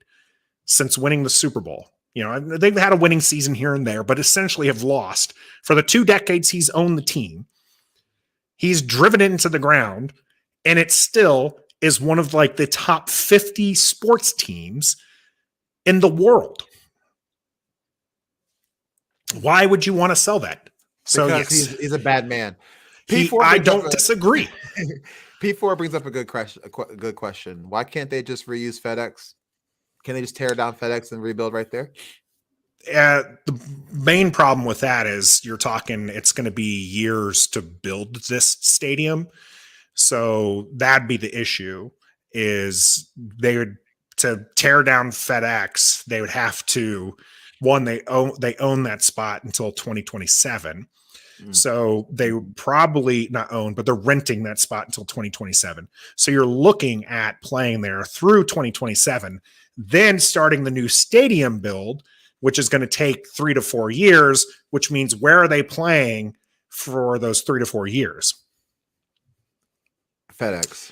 since winning the Super Bowl. You know, they've had a winning season here and there, but essentially have lost. For the 2 decades he's owned the team, he's driven it into the ground, and it still is one of like the top 50 sports teams in the world. Why would you want to sell that? Because he's a bad man. I don't disagree. P4 brings up a good question. Why can't they just reuse FedEx? Can they just tear down FedEx and rebuild right there? The main problem with that is you're talking it's going to be years to build this stadium. So that'd be the issue is to tear down FedEx, they would have to, they own that spot until 2027. So they would probably not own, but they're renting that spot until 2027. So you're looking at playing there through 2027, then starting the new stadium build, which is going to take 3 to 4 years, which means where are they playing for those 3 to 4 years? FedEx.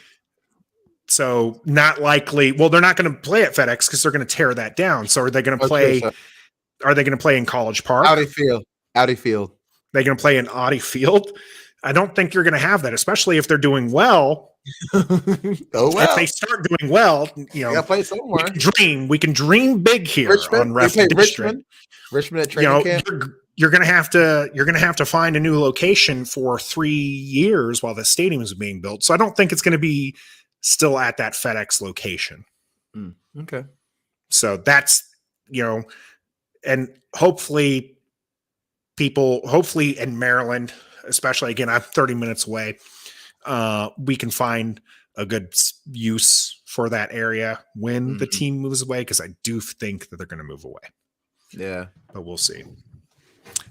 So not likely. Well, they're not going to play at FedEx because they're going to tear that down. So are they going to play? Are they going to play in College Park? Audi Field. They're going to play in Audi Field. I don't think you're going to have that, especially if they're doing well. Oh well. If they start doing well, They gotta play somewhere. we can dream big here on Richmond. They Ref play District. Richmond at training camp. You're gonna have to find a new location for 3 years while the stadium is being built. So I don't think it's going to be still at that FedEx location. Okay. So that's and hopefully in Maryland, especially again, I'm 30 minutes away. We can find a good use for that area when the team moves away, because I do think that they're going to move away. Yeah, but we'll see.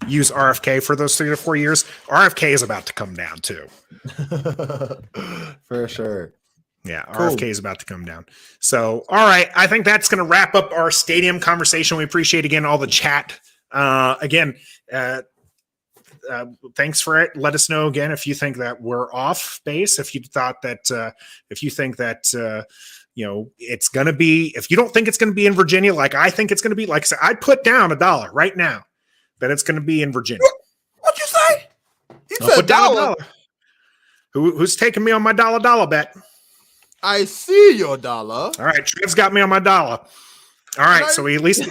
Use RFK for those 3 to 4 years. RFK is about to come down too. for sure. Yeah, cool. RFK is about to come down. So, all right. I think that's going to wrap up our stadium conversation. We appreciate, again, all the chat. Thanks for it. Let us know, again, if you think that we're off base, if you thought that, if you think that, it's going to be, if you don't think it's going to be in Virginia, like I think it's going to be, like I said, I'd put down $1 right now that it's going to be in Virginia. What'd you say? You I'll said put down $1. Who's taking me on my dollar bet? I see your dollar. All right, Trev's got me on my dollar. All right, so we at least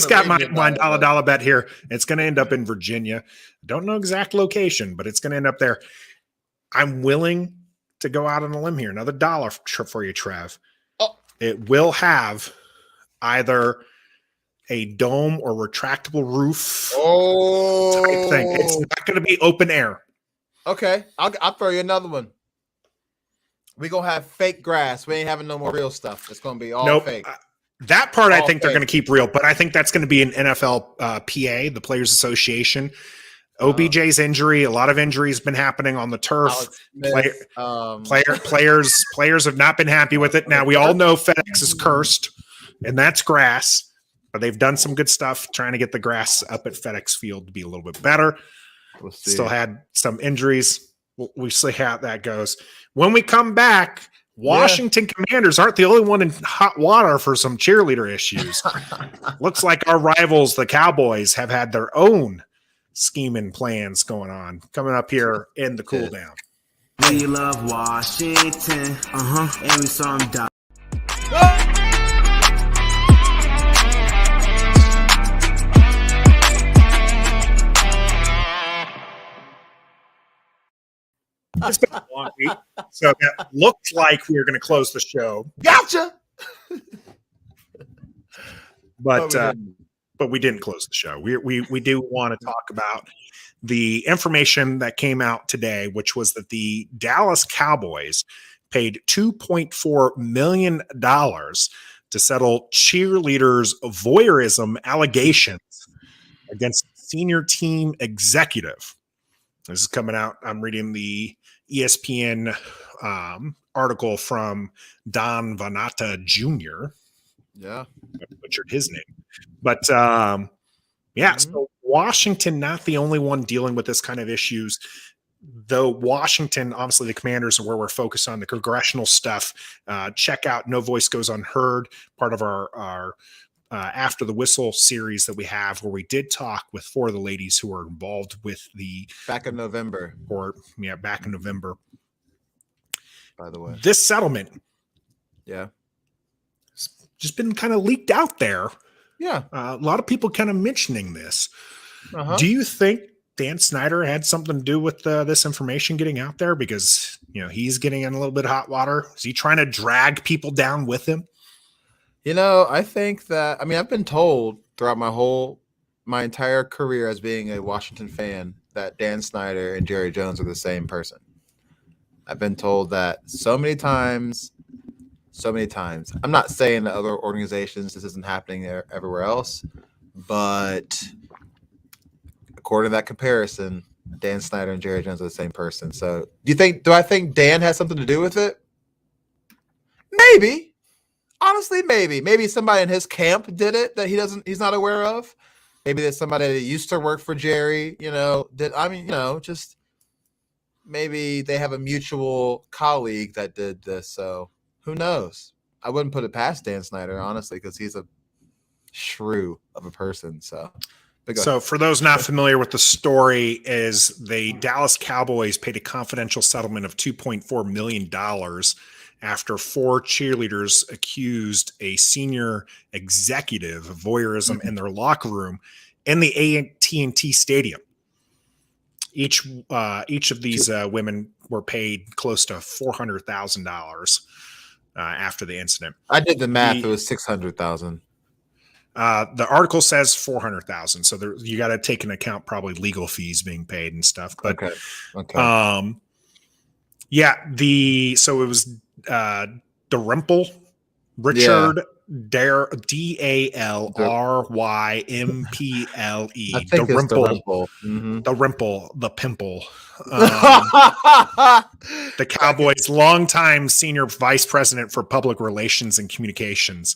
got my dollar bet here. It's going to end up in Virginia. Don't know exact location, but it's going to end up there. I'm willing to go out on a limb here. Another dollar for you, Trev. Oh. It will have either a dome or retractable roof type thing. It's not going to be open air. Okay, I'll throw you another one. We're going to have fake grass. We ain't having no more real stuff. It's going to be all fake. That part I think they're going to keep real, but I think that's going to be an NFL PA, the Players Association. OBJ's injury, a lot of injuries been happening on the turf. Players have not been happy with it. Now, we all know FedEx is cursed, and that's grass, but they've done some good stuff trying to get the grass up at FedEx Field to be a little bit better. We'll see. Still had some injuries. We'll see how that goes. When we come back, Washington Commanders aren't the only one in hot water for some cheerleader issues. Looks like our rivals, the Cowboys, have had their own scheming plans going on coming up here in the cool down. We love Washington, and we saw him die. It's been a long week, so that looked like we were going to close the show. Gotcha. But we didn't close the show. We do want to talk about the information that came out today, which was that the Dallas Cowboys paid $2.4 million to settle cheerleaders' voyeurism allegations against senior team executive. This is coming out. I'm reading the ESPN article from Don Vanata Jr. Yeah. I butchered his name. But so Washington, not the only one dealing with this kind of issues, though Washington, obviously the Commanders are where we're focused on the congressional stuff. Check out No Voice Goes Unheard, part of our After the Whistle series that we have, where we did talk with 4 of the ladies who were involved with the back in November. Back in November. By the way, this settlement, just been kind of leaked out there. Yeah, a lot of people kind of mentioning this. Do you think Dan Snyder had something to do with this information getting out there? Because he's getting in a little bit of hot water. Is he trying to drag people down with him? I think that, I've been told throughout my entire career as being a Washington fan that Dan Snyder and Jerry Jones are the same person. I've been told that so many times. I'm not saying that other organizations, this isn't happening everywhere else, but according to that comparison, Dan Snyder and Jerry Jones are the same person. So do I think Dan has something to do with it? Maybe. Honestly, maybe somebody in his camp did it that he's not aware of. Maybe there's somebody that used to work for Jerry, just maybe they have a mutual colleague that did this. So who knows? I wouldn't put it past Dan Snyder, honestly, because he's a shrew of a person. So So for those not familiar with the story, is the Dallas Cowboys paid a confidential settlement of $2.4 million after 4 cheerleaders accused a senior executive of voyeurism in their locker room in the AT&T Stadium. Each of these women were paid close to $400,000 after the incident. I did the math. It was 600,000. The article says 400,000. So you got to take into account probably legal fees being paid and stuff. But okay. So it was Dalrymple, Richard Dalrymple. I think it's Dalrymple. Dalrymple, the pimple. The Cowboys' longtime senior vice president for public relations and communications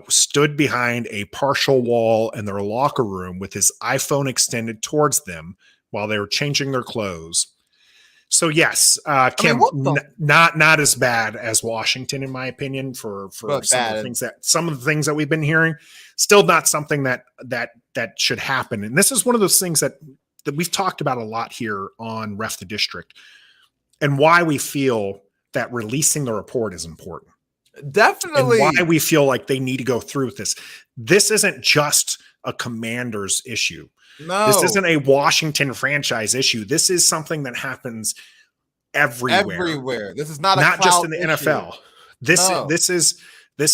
stood behind a partial wall in their locker room with his iPhone extended towards them while they were changing their clothes. So yes, Kim, not as bad as Washington, in my opinion, for some of the things that we've been hearing. Still not something that should happen. And this is one of those things that we've talked about a lot here on Ref the District, and why we feel that releasing the report is important. Definitely. And why we feel like they need to go through with this. This isn't just a Commanders issue. No. This isn't a Washington franchise issue. This is something that happens everywhere. This is not just in the NFL. This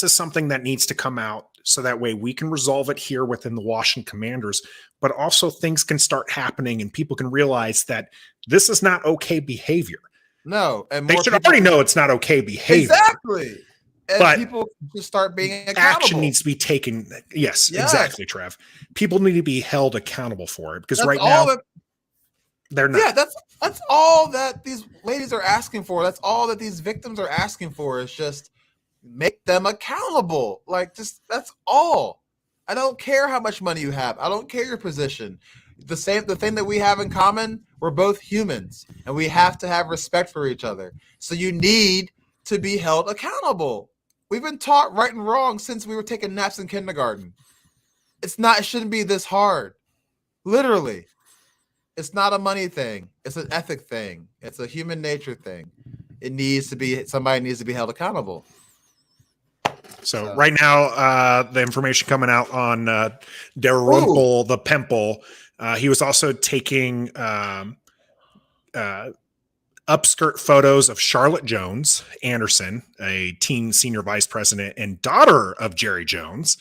is something that needs to come out so that way we can resolve it here within the Washington Commanders, but also things can start happening and people can realize that this is not okay behavior. No, and they should already know it's not okay behavior. Exactly. And but people just start being accountable. Action needs to be taken. Yes, exactly, Trev. People need to be held accountable for it because they're not. Yeah, that's all that these ladies are asking for. That's all that these victims are asking for is just make them accountable. That's all. I don't care how much money you have. I don't care your position. The thing that we have in common, we're both humans and we have to have respect for each other. So you need to be held accountable. We've been taught right and wrong since we were taking naps in kindergarten. It shouldn't be this hard. Literally. It's not a money thing. It's an ethic thing. It's a human nature thing. Somebody needs to be held accountable. So right now, the information coming out on Dalrymple, the pimple, he was also taking upskirt photos of Charlotte Jones Anderson, a team senior vice president and daughter of Jerry Jones.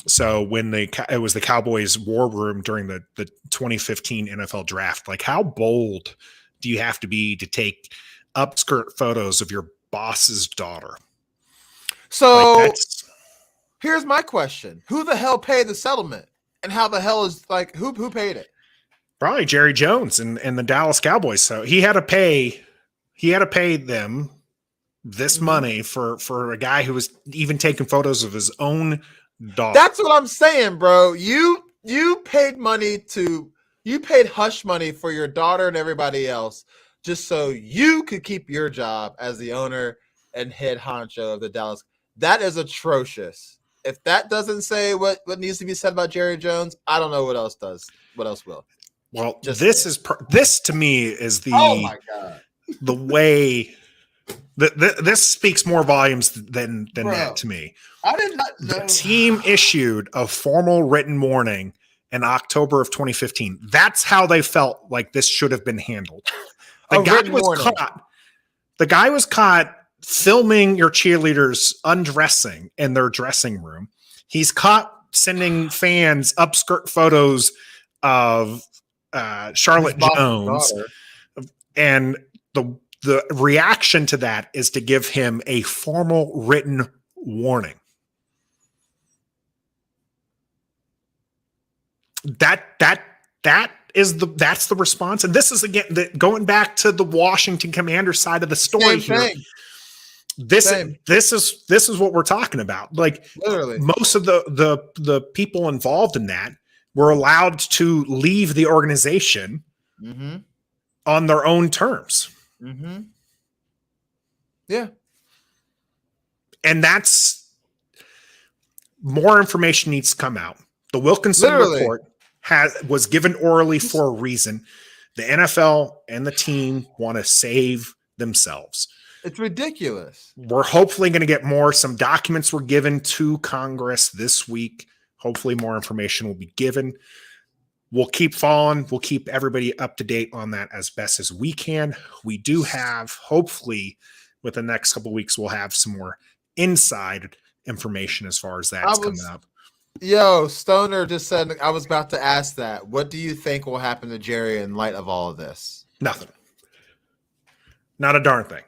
So when it was the Cowboys war room during the 2015 NFL draft, how bold do you have to be to take upskirt photos of your boss's daughter? So here's my question. Who the hell paid the settlement? And how the hell is who paid it? Probably Jerry Jones and the Dallas Cowboys. So he had to pay them this money for a guy who was even taking photos of his own daughter. That's what I'm saying, bro. You paid hush money for your daughter and everybody else just so you could keep your job as the owner and head honcho of the Dallas. That is atrocious. If that doesn't say what needs to be said about Jerry Jones, I don't know what else does. What else will? Well, this to me is the the way this speaks more volumes than that to me. I did not know. The team issued a formal written warning in October of 2015. That's how they felt like this should have been handled. The guy was caught filming your cheerleaders undressing in their dressing room. He's caught sending fans upskirt photos of Charlotte Jones, and the reaction to that is to give him a formal written warning. That's the response, and this is again going back to the Washington Commanders side of the story here. This is what we're talking about. Literally, most of the people involved in that were allowed to leave the organization on their own terms. Mm-hmm. Yeah. And that's more information needs to come out The Wilkinson Literally. report was given orally for a reason. The NFL and the team want to save themselves. It's ridiculous. We're hopefully going to get more. Some documents were given to Congress this week. Hopefully more information will be given. We'll keep following. We'll keep everybody up to date on that as best as we can. We do have, hopefully, with the next couple of weeks, we'll have some more inside information as far as that's coming up. Yo, Stoner just said, I was about to ask that. What do you think will happen to Jerry in light of all of this? Nothing. Not a darn thing.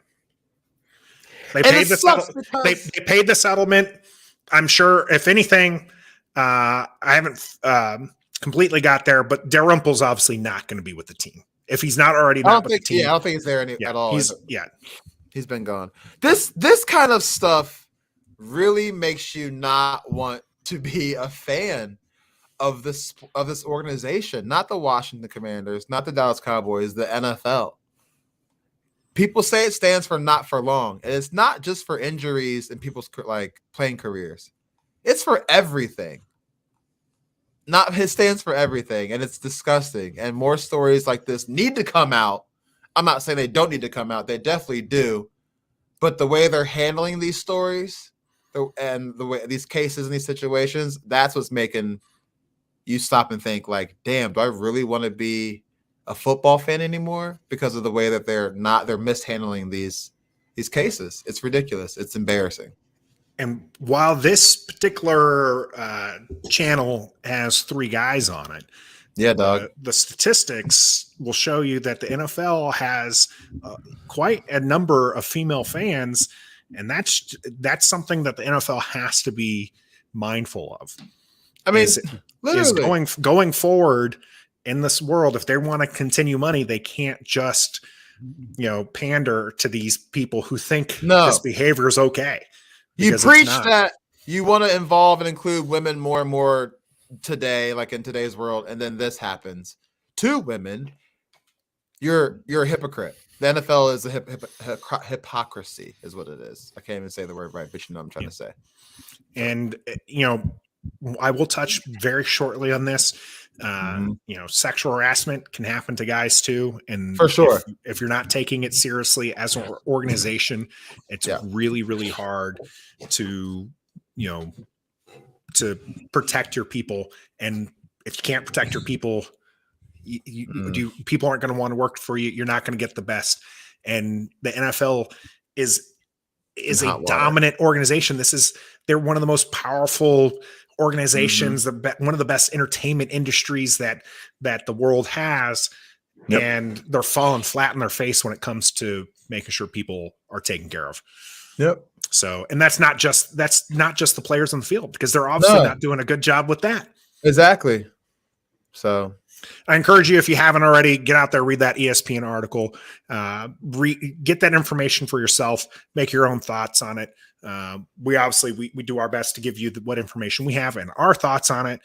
They paid they paid the settlement. I'm sure, if anything, I haven't completely got there, but Dalrymple's obviously not going to be with the team. If he's not already not with the team. Yeah, I don't think he's there at all. He's been gone. This kind of stuff really makes you not want to be a fan of this organization, not the Washington Commanders, not the Dallas Cowboys, the NFL. People say it stands for not for long, and it's not just for injuries and people's playing careers. It's for everything. It stands for everything, and it's disgusting. And more stories like this need to come out. I'm not saying they don't need to come out; they definitely do. But the way they're handling these stories, and the way these cases and these situations, that's what's making you stop and think, like, damn, do I really want to be a football fan anymore because of the way that they're mishandling these cases? It's ridiculous. It's embarrassing. And while this particular channel has 3 guys on it, yeah, dog, the statistics will show you that the NFL has quite a number of female fans, and that's something that the NFL has to be mindful of. I mean, literally going forward in this world, if they want to continue money, they can't just, pander to these people who think this behavior is okay. You preach that you want to involve and include women more and more today, like in today's world, and then this happens to women. You're a hypocrite. The NFL is a hypocrisy, is what it is. I can't even say the word right, but you know what I'm trying to say. And I will touch very shortly on this. Sexual harassment can happen to guys too, and for sure, if you're not taking it seriously as an organization, it's really, really hard to protect your people. And if you can't protect your people, people aren't going to want to work for you. You're not going to get the best. And the NFL is a dominant organization. They're one of the most powerful organizations, one of the best entertainment industries that the world has. Yep. And they're falling flat in their face when it comes to making sure people are taken care of. Yep. So, and that's not just the players on the field, because they're obviously not doing a good job with that. Exactly. So I encourage you, if you haven't already, get out there, read that ESPN article, get that information for yourself, make your own thoughts on it. We do our best to give you what information we have and our thoughts on it.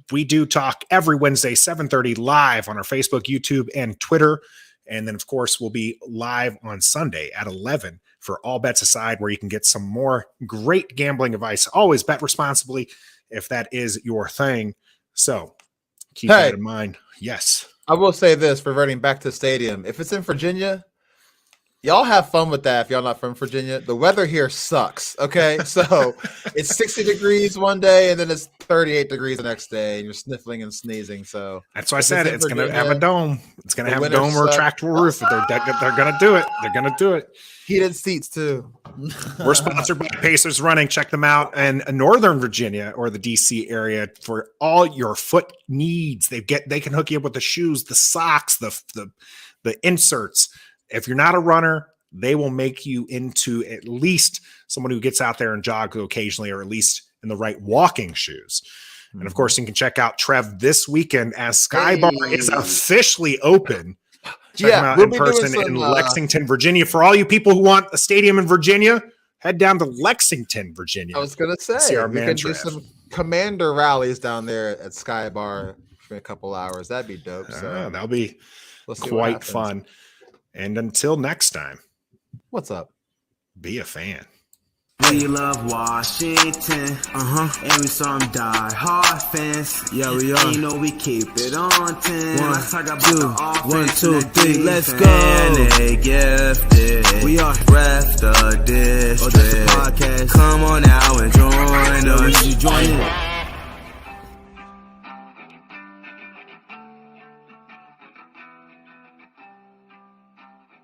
We do talk every Wednesday, 7:30 live on our Facebook, YouTube, and Twitter. And then, of course, we'll be live on Sunday at 11 for All Bets Aside, where you can get some more great gambling advice. Always bet responsibly if that is your thing. So keep that in mind. Yes. I will say this, reverting back to the stadium. If it's in Virginia, y'all have fun with that if y'all not from Virginia. The weather here sucks, okay? So it's 60 degrees one day, and then it's 38 degrees the next day, and you're sniffling and sneezing. So that's why I said it's going to have a dome. It's going to have a dome or retractable roof. They're going to do it. They're going to do it. Heated seats, too. We're sponsored by Pacers Running. Check them out in Northern Virginia or the D.C. area for all your foot needs. They can hook you up with the shoes, the socks, the inserts. If you're not a runner, they will make you into at least someone who gets out there and jogs occasionally, or at least in the right walking shoes. And of course, you can check out Trev this weekend as Skybar is officially open. Check them out in person in Lexington, Virginia. For all you people who want a stadium in Virginia, head down to Lexington, Virginia. I was going to say, we can do some commander rallies down there at Skybar for a couple hours. That'd be dope. So that'll be quite fun. And until next time, what's up? Be a fan. We love Washington, and we some die-hard fans. Yeah, we are. You know we keep it on 10. Let's talk about the offense 1, 2, 3, let's go. And they gifted. We are ref the district. Podcast. Come on now and join us. You join it.